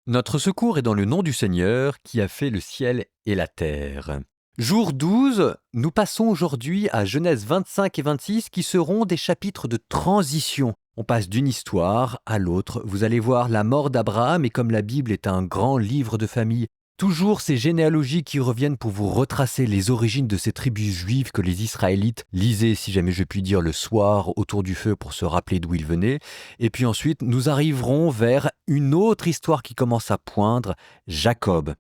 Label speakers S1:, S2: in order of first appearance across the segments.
S1: Notre secours est dans le nom du Seigneur qui a fait le ciel et la terre. Jour 12, nous passons aujourd'hui à Genèse 25 et 26 qui seront des chapitres de transition. On passe d'une histoire à l'autre. Vous allez voir la mort d'Abraham et comme la Bible est un grand livre de famille, toujours ces généalogies qui reviennent pour vous retracer les origines de ces tribus juives que les Israélites lisaient, si jamais je puis dire, le soir autour du feu pour se rappeler d'où ils venaient. Et puis ensuite, nous arriverons vers une autre histoire qui commence à poindre, Jacob.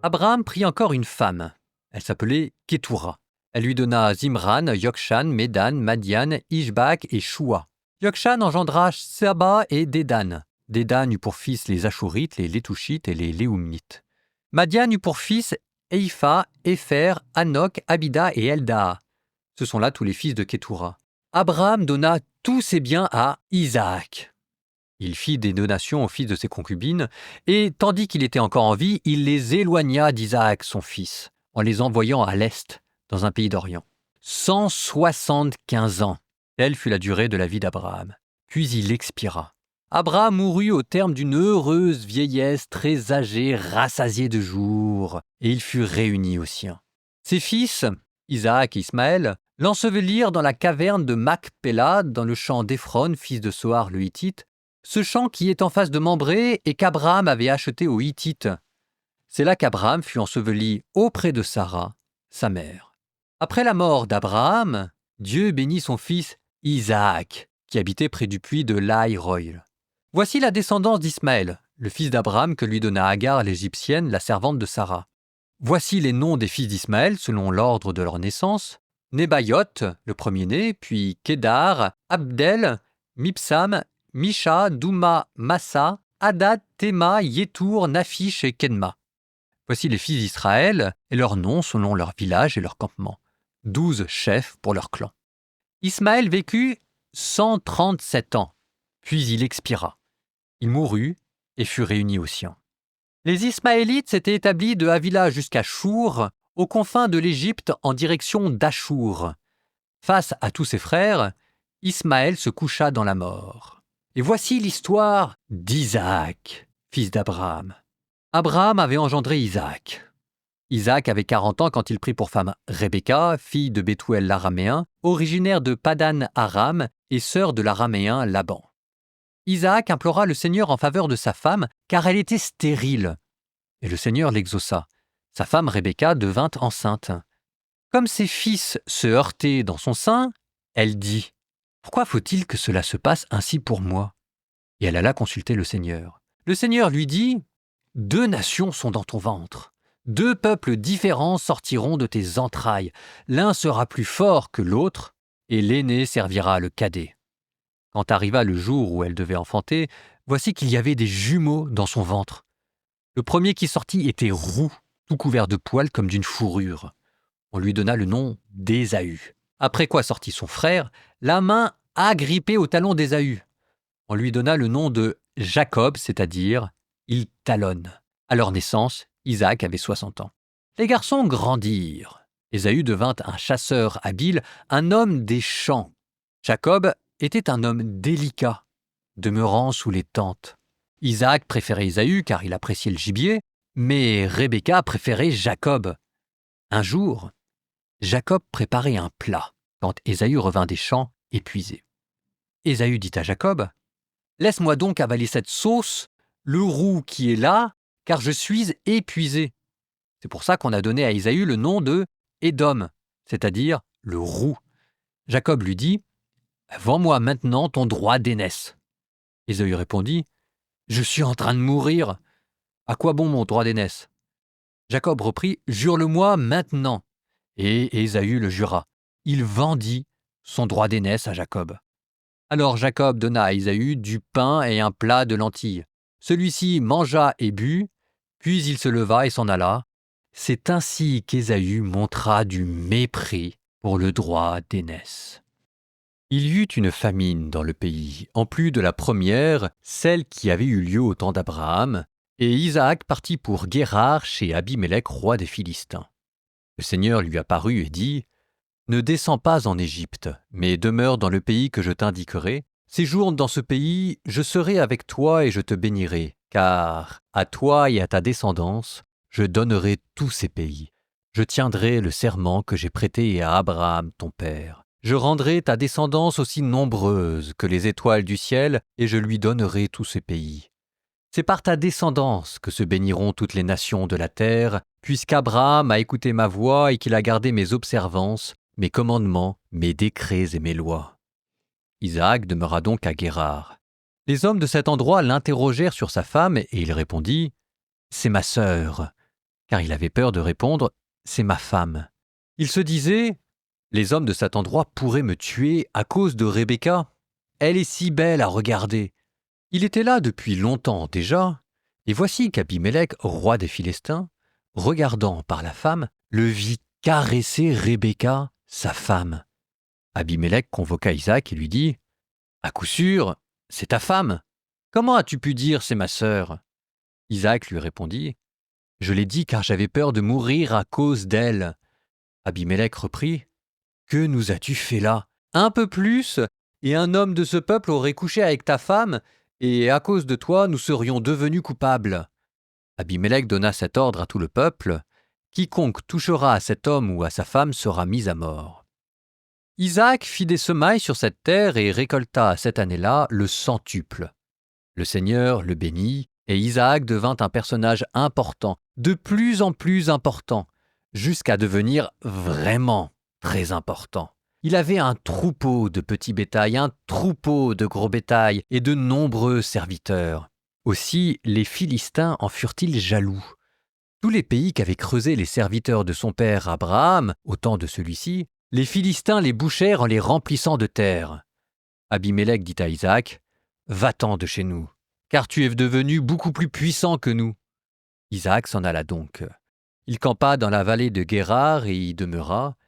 S1: Abraham prit encore une femme. Elle s'appelait Kétoura. Elle lui donna Zimran, Yokshan, Médan, Madian, Ishbak et Shua. Yokshan engendra Saba et Dédan. Dédan eut pour fils les Ashurites, les Létouchites et les Léumnites. Madian eut pour fils Eipha, Épher, Hanok, Abida et Eldaa. Ce sont là tous les fils de Kétoura. Abraham donna tous ses biens à Isaac. Il fit des donations aux fils de ses concubines, et tandis qu'il était encore en vie, il les éloigna d'Isaac son fils, en les envoyant à l'est, dans un pays d'Orient. 175 ans, telle fut la durée de la vie d'Abraham. Puis il expira. Abraham mourut au terme d'une heureuse vieillesse, très âgé, rassasié de jours, et il fut réuni aux siens. Ses fils, Isaac et Ismaël, l'ensevelirent dans la caverne de Macpéla, dans le champ d'Éphron, fils de Soar le Hittite, ce champ qui est en face de Mambré et qu'Abraham avait acheté aux Hittites. C'est là qu'Abraham fut enseveli auprès de Sarah, sa mère. Après la mort d'Abraham, Dieu bénit son fils Isaac, qui habitait près du puits de Laï-Roïl. Voici la descendance d'Ismaël, le fils d'Abraham que lui donna Agar l'Égyptienne, la servante de Sarah. Voici les noms des fils d'Ismaël selon l'ordre de leur naissance. Nebaïoth, le premier-né, puis Kédar, Abdel, Mibsam, Misha, Douma, Massa, Hadad, Théma, Yétour, Naphish et Kenma. Voici les fils d'Israël et leurs noms selon leur village et leur campement. 12 chefs pour leur clan. Ismaël vécut 137 ans, puis il expira. Il mourut et fut réuni aux siens. Les Ismaélites s'étaient établis de Havila jusqu'à Chour, aux confins de l'Égypte en direction d'Achour. Face à tous ses frères, Ismaël se coucha dans la mort. Et voici l'histoire d'Isaac, fils d'Abraham. Abraham avait engendré Isaac. Isaac avait 40 ans quand il prit pour femme Rebecca, fille de Bethuel l'Araméen, originaire de Padan Aram et sœur de l'Araméen Laban. Isaac implora le Seigneur en faveur de sa femme, car elle était stérile. Et le Seigneur l'exauça. Sa femme Rebecca devint enceinte. Comme ses fils se heurtaient dans son sein, elle dit « Pourquoi faut-il que cela se passe ainsi pour moi ?» Et elle alla consulter le Seigneur. Le Seigneur lui dit « 2 nations sont dans ton ventre. 2 peuples différents sortiront de tes entrailles. L'un sera plus fort que l'autre, et l'aîné servira le cadet. » Quand arriva le jour où elle devait enfanter, voici qu'il y avait des jumeaux dans son ventre. Le premier qui sortit était roux, tout couvert de poils comme d'une fourrure. On lui donna le nom d'Ésaü. Après quoi sortit son frère, la main agrippée au talon d'Ésaü. On lui donna le nom de Jacob, c'est-à-dire « il talonne ». À leur naissance, Isaac avait 60 ans. Les garçons grandirent. Ésaü devint un chasseur habile, un homme des champs. Jacob était un homme délicat, demeurant sous les tentes. Isaac préférait Ésaü car il appréciait le gibier, mais Rebecca préférait Jacob. Un jour, Jacob préparait un plat quand Ésaü revint des champs épuisé. Ésaü dit à Jacob « Laisse-moi donc avaler cette sauce, le roux qui est là, car je suis épuisé. » C'est pour ça qu'on a donné à Ésaü le nom de Édom, c'est-à-dire le roux. Jacob lui dit « Vends-moi maintenant ton droit d'aînesse. » Ésaü répondit « Je suis en train de mourir. À quoi bon mon droit d'aînesse ?» Jacob reprit « Jure-le-moi maintenant. » Et Ésaü le jura. Il vendit son droit d'aînesse à Jacob. Alors Jacob donna à Ésaü du pain et un plat de lentilles. Celui-ci mangea et but, puis il se leva et s'en alla. C'est ainsi qu'Ésaü montra du mépris pour le droit d'aînesse. Il y eut une famine dans le pays, en plus de la première, celle qui avait eu lieu au temps d'Abraham, et Isaac partit pour Guérar chez Abimélec, roi des Philistins. Le Seigneur lui apparut et dit « Ne descends pas en Égypte, mais demeure dans le pays que je t'indiquerai, Séjourne dans ce pays, je serai avec toi et je te bénirai, car à toi et à ta descendance, je donnerai tous ces pays. Je tiendrai le serment que j'ai prêté à Abraham ton père. Je rendrai ta descendance aussi nombreuse que les étoiles du ciel, et je lui donnerai tous ces pays. C'est par ta descendance que se béniront toutes les nations de la terre, puisqu'Abraham a écouté ma voix et qu'il a gardé mes observances, mes commandements, mes décrets et mes lois. Isaac demeura donc à Guérar. Les hommes de cet endroit l'interrogèrent sur sa femme et il répondit « C'est ma sœur », car il avait peur de répondre « C'est ma femme ». Il se disait « Les hommes de cet endroit pourraient me tuer à cause de Rebecca. Elle est si belle à regarder. » Il était là depuis longtemps déjà, et voici qu'Abimélec, roi des Philistins, regardant par la femme, le vit caresser Rebecca, sa femme. Abimélec convoqua Isaac et lui dit « À coup sûr, c'est ta femme. Comment as-tu pu dire c'est ma sœur ?» Isaac lui répondit « Je l'ai dit car j'avais peur de mourir à cause d'elle. » Abimélec reprit « Que nous as-tu fait là? Un peu plus, et un homme de ce peuple aurait couché avec ta femme, et à cause de toi, nous serions devenus coupables. » Abimélec donna cet ordre à tout le peuple « Quiconque touchera à cet homme ou à sa femme sera mis à mort. » Isaac fit des semailles sur cette terre et récolta cette année-là le centuple. Le Seigneur le bénit, et Isaac devint un personnage important, de plus en plus important, jusqu'à devenir vraiment très important. Il avait un troupeau de petits bétail, un troupeau de gros bétail et de nombreux serviteurs. Aussi les Philistins en furent-ils jaloux. Tous les pays qu'avaient creusés les serviteurs de son père Abraham, au temps de celui-ci, les Philistins les bouchèrent en les remplissant de terre. Abimélec dit à Isaac, « Va-t'en de chez nous, car tu es devenu beaucoup plus puissant que nous. » Isaac s'en alla donc. Il campa dans la vallée de Guérar et y demeura.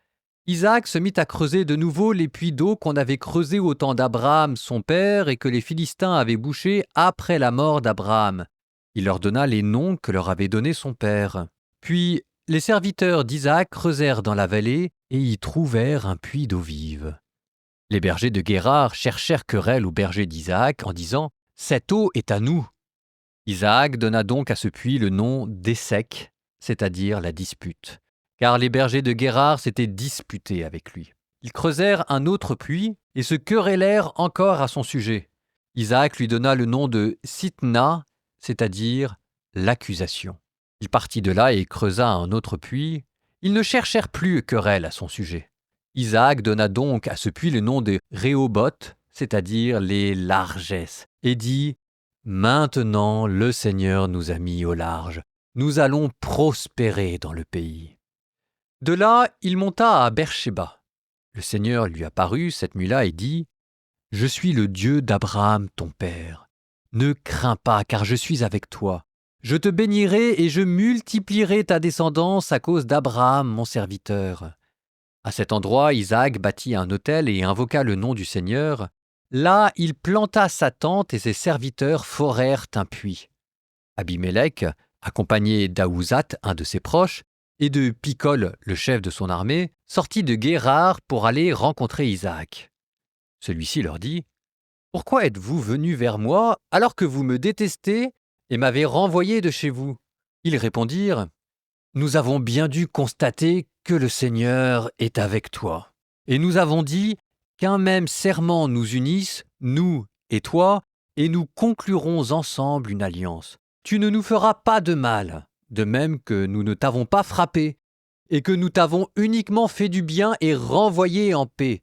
S1: Isaac se mit à creuser de nouveau les puits d'eau qu'on avait creusés au temps d'Abraham son père et que les Philistins avaient bouchés après la mort d'Abraham. Il leur donna les noms que leur avait donnés son père. Puis les serviteurs d'Isaac creusèrent dans la vallée et y trouvèrent un puits d'eau vive. Les bergers de Guérar cherchèrent querelle aux bergers d'Isaac en disant « Cette eau est à nous ». Isaac donna donc à ce puits le nom d'Essek, c'est-à-dire la dispute, car les bergers de Guérar s'étaient disputés avec lui. Ils creusèrent un autre puits et se querellèrent encore à son sujet. Isaac lui donna le nom de Sitna, c'est-à-dire l'accusation. Il partit de là et creusa un autre puits. Ils ne cherchèrent plus querelle à son sujet. Isaac donna donc à ce puits le nom de Rehoboth, c'est-à-dire les largesses, et dit « Maintenant le Seigneur nous a mis au large, nous allons prospérer dans le pays. » De là, il monta à Beersheba. Le Seigneur lui apparut cette nuit-là et dit « Je suis le Dieu d'Abraham ton père. Ne crains pas, car je suis avec toi. Je te bénirai et je multiplierai ta descendance à cause d'Abraham mon serviteur. » À cet endroit, Isaac bâtit un autel et invoqua le nom du Seigneur. Là, il planta sa tente et ses serviteurs forèrent un puits. Abimélec, accompagné d'Aouzat, un de ses proches, et de Picol, le chef de son armée, sortit de Guérar pour aller rencontrer Isaac. Celui-ci leur dit « Pourquoi êtes-vous venus vers moi alors que vous me détestez et m'avez renvoyé de chez vous ?» Ils répondirent « Nous avons bien dû constater que le Seigneur est avec toi. Et nous avons dit qu'un même serment nous unisse, nous et toi, et nous conclurons ensemble une alliance. Tu ne nous feras pas de mal, de même que nous ne t'avons pas frappé, et que nous t'avons uniquement fait du bien et renvoyé en paix.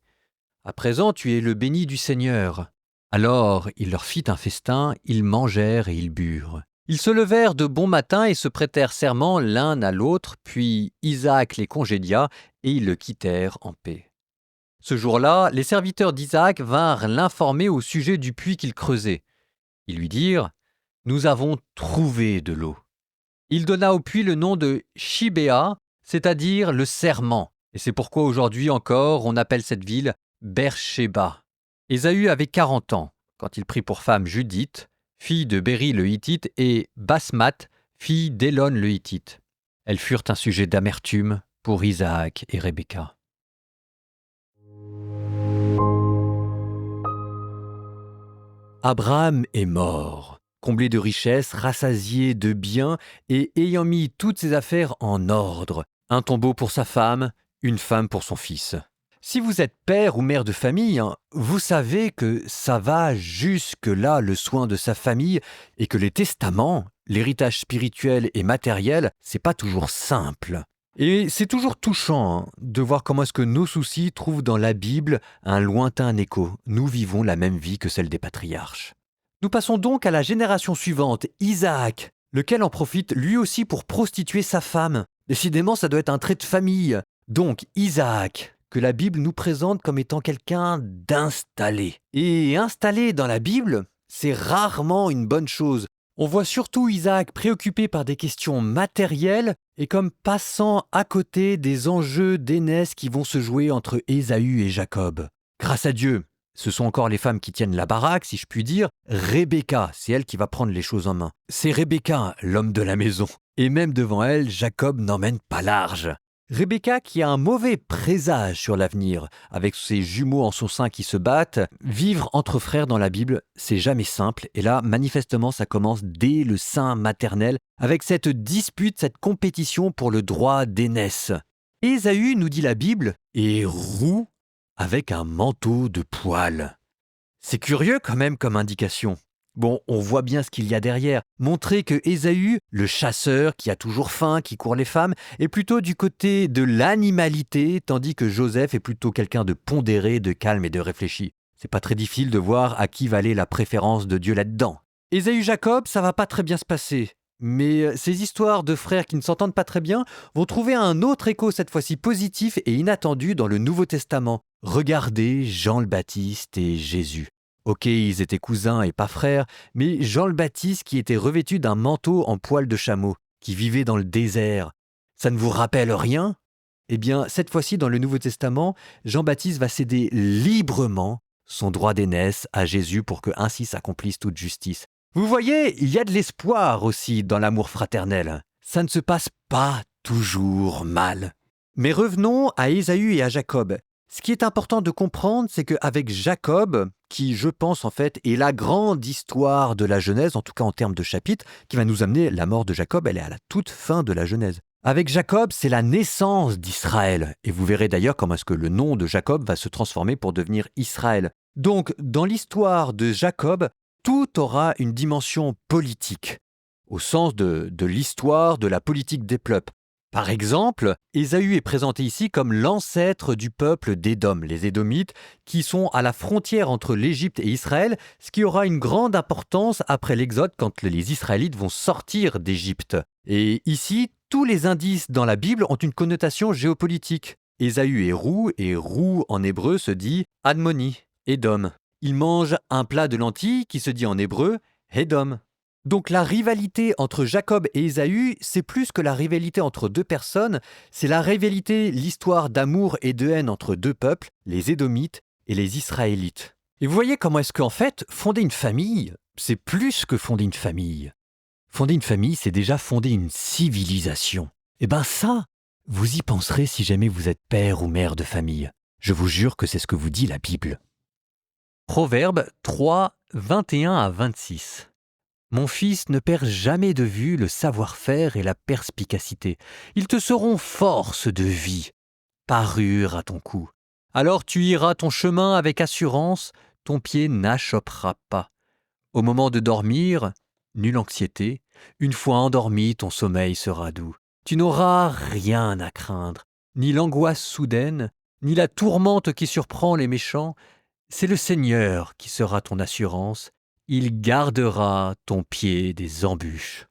S1: À présent, tu es le béni du Seigneur. » Alors il leur fit un festin, ils mangèrent et ils burent. Ils se levèrent de bon matin et se prêtèrent serment l'un à l'autre, puis Isaac les congédia et ils le quittèrent en paix. Ce jour-là, les serviteurs d'Isaac vinrent l'informer au sujet du puits qu'ils creusaient. Ils lui dirent « Nous avons trouvé de l'eau. » Il donna au puits le nom de Shibéa, c'est-à-dire le serment, et c'est pourquoi aujourd'hui encore on appelle cette ville Beersheba. Ésaü avait 40 ans quand il prit pour femme Judith, fille de Béri le Hittite, et Basmath, fille d'Élon le Hittite. Elles furent un sujet d'amertume pour Isaac et Rebecca. Abraham est mort, comblé de richesses, rassasié de biens et ayant mis toutes ses affaires en ordre. Un tombeau pour sa femme, une femme pour son fils. Si vous êtes père ou mère de famille, vous savez que ça va jusque-là le soin de sa famille et que les testaments, l'héritage spirituel et matériel, c'est pas toujours simple. Et c'est toujours touchant de voir comment est-ce que nos soucis trouvent dans la Bible un lointain écho. Nous vivons la même vie que celle des patriarches. Nous passons donc à la génération suivante, Isaac, lequel en profite lui aussi pour prostituer sa femme. Décidément, ça doit être un trait de famille. Donc, Isaac, que la Bible nous présente comme étant quelqu'un d'installé. Et installé dans la Bible, c'est rarement une bonne chose. On voit surtout Isaac préoccupé par des questions matérielles et comme passant à côté des enjeux d'aînesse qui vont se jouer entre Ésaü et Jacob. Grâce à Dieu, ce sont encore les femmes qui tiennent la baraque, si je puis dire. Rebecca, c'est elle qui va prendre les choses en main. C'est Rebecca, l'homme de la maison. Et même devant elle, Jacob n'emmène pas large. Rebecca, qui a un mauvais présage sur l'avenir, avec ses jumeaux en son sein qui se battent, vivre entre frères dans la Bible, c'est jamais simple. Et là, manifestement, ça commence dès le sein maternel, avec cette dispute, cette compétition pour le droit d'aînesse. Ésaü, nous dit la Bible, est roux avec un manteau de poils. C'est curieux quand même comme indication. Bon, on voit bien ce qu'il y a derrière. Montrer que Ésaü, le chasseur qui a toujours faim, qui court les femmes, est plutôt du côté de l'animalité, tandis que Joseph est plutôt quelqu'un de pondéré, de calme et de réfléchi. C'est pas très difficile de voir à qui va aller la préférence de Dieu là-dedans. Ésaü-Jacob, ça va pas très bien se passer. Mais ces histoires de frères qui ne s'entendent pas très bien vont trouver un autre écho cette fois-ci positif et inattendu dans le Nouveau Testament. Regardez Jean le Baptiste et Jésus. Ok, ils étaient cousins et pas frères, mais Jean le Baptiste qui était revêtu d'un manteau en poil de chameau, qui vivait dans le désert, ça ne vous rappelle rien ? Eh bien, cette fois-ci, dans le Nouveau Testament, Jean-Baptiste va céder librement son droit d'aînesse à Jésus pour que ainsi s'accomplisse toute justice. Vous voyez, il y a de l'espoir aussi dans l'amour fraternel. Ça ne se passe pas toujours mal. Mais revenons à Ésaü et à Jacob. Ce qui est important de comprendre, c'est qu'avec Jacob, qui, je pense, en fait, est la grande histoire de la Genèse, en tout cas en termes de chapitre, qui va nous amener la mort de Jacob, elle est à la toute fin de la Genèse. Avec Jacob, c'est la naissance d'Israël. Et vous verrez d'ailleurs comment est-ce que le nom de Jacob va se transformer pour devenir Israël. Donc, dans l'histoire de Jacob, tout aura une dimension politique, au sens de l'histoire, de la politique des peuples. Par exemple, Ésaü est présenté ici comme l'ancêtre du peuple d'Édom, les Édomites, qui sont à la frontière entre l'Égypte et Israël, ce qui aura une grande importance après l'Exode quand les Israélites vont sortir d'Égypte. Et ici, tous les indices dans la Bible ont une connotation géopolitique. Ésaü est roux, et roux en hébreu se dit Admoni, Édom. Il mange un plat de lentilles qui se dit en hébreu Édom. Donc la rivalité entre Jacob et Ésaü, c'est plus que la rivalité entre deux personnes, c'est la rivalité, l'histoire d'amour et de haine entre deux peuples, les Édomites et les Israélites. Et vous voyez comment est-ce qu'en fait, fonder une famille, c'est plus que fonder une famille. Fonder une famille, c'est déjà fonder une civilisation. Et ben ça, vous y penserez si jamais vous êtes père ou mère de famille. Je vous jure que c'est ce que vous dit la Bible. Proverbe 3, 21 à 26. Mon fils, ne perds jamais de vue le savoir-faire et la perspicacité. Ils te seront force de vie, parure à ton cou. Alors tu iras ton chemin avec assurance, ton pied n'achoppera pas. Au moment de dormir, nulle anxiété. Une fois endormi, ton sommeil sera doux. Tu n'auras rien à craindre, ni l'angoisse soudaine, ni la tourmente qui surprend les méchants. C'est le Seigneur qui sera ton assurance. Il gardera ton pied des embûches.